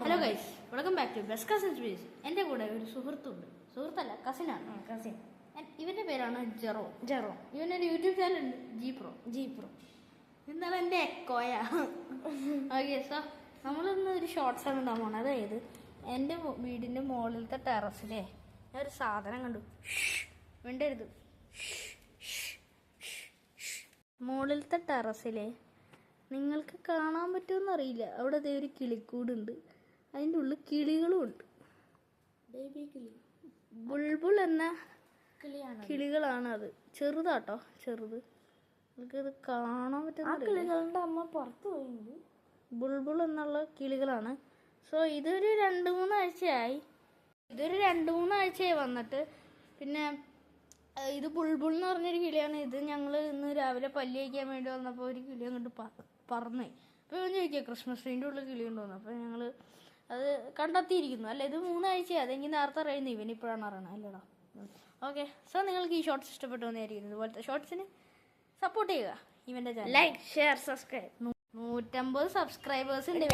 Hello guys, welcome back to best cousin space. എൻ്റെ കൂടെ ഒരു സുഹൃത്തുണ്ട്. സുഹൃത്തല്ല, കസിനാണ്. കസിൻ. ഇവൻ്റെ പേരാണ് ജെറോ. ഇവനൊരു യൂട്യൂബ് ചാനലുണ്ട്, ജി പ്രോ. എന്താണ് എൻ്റെ എക്കോയ. ഓക്കെ, സോ നമ്മളൊന്ന് ഒരു ഷോർട്സ് ആണ് ഇടാൻ പോണത്. അതായത് എൻ്റെ വീടിൻ്റെ മുകളിലത്തെ ടെറസിലെ ഞാൻ ഒരു സാധനം കണ്ടു. വേണ്ടരുത്. മുകളിലത്തെ ടെറസിലെ നിങ്ങൾക്ക് കാണാൻ പറ്റുമെന്ന് അറിയില്ല, അവിടെ അതേ ഒരു കിളിക്കൂടുണ്ട്. അതിൻ്റെ ഉള്ളിൽ കിളികളും ഉണ്ട്. ബേബി കിളി, ബുൾബുൾ എന്ന കിളിയാണ്. അത് ചെറുതാട്ടോ, ചെറുത്. നിങ്ങൾക്കത് കാണാൻ പറ്റുന്ന കിളികളുടെ അമ്മ പുറത്ത് പോയിട്ടുണ്ട്. ബുൾബുൾ എന്നുള്ള കിളികളാണ്. സോ ഇതൊരു 2-3 ആഴ്ചയായി വന്നിട്ട്. പിന്നെ ഇത് ബുൾബുൾ എന്ന് പറഞ്ഞൊരു കിളിയാണ്. ഇത് ഞങ്ങൾ ഇന്ന് രാവിലെ പല്ല് കഴിക്കാൻ വേണ്ടി വന്നപ്പോൾ ഒരു കിളി അങ്ങോട്ട് പറന്നേ. അപ്പോൾ ഇവൻ ചോദിക്കുക ക്രിസ്മസ് ട്രീൻ്റെ ഉള്ളിൽ കിളി ഉണ്ടോന്ന്. അപ്പോൾ ഞങ്ങൾ അത് കണ്ടെത്തിയിരിക്കുന്നു. അല്ല, ഇത് 3 ആഴ്ചയാണ്. അതെങ്കിൽ നേരത്തെ അറിയുന്നത് ഇവനിപ്പോഴാണ് അറിയണം, അല്ലടാ. ഓക്കെ, സോ നിങ്ങൾക്ക് ഈ ഷോർട്സ് ഇഷ്ടപ്പെട്ടു വന്നായിരിക്കുന്നു. ഇതുപോലത്തെ ഷോർട്സിന് സപ്പോർട്ട് ചെയ്യുക. ഇവൻ്റെ channel like, share, subscribe. 150 subscribers ഉണ്ട്.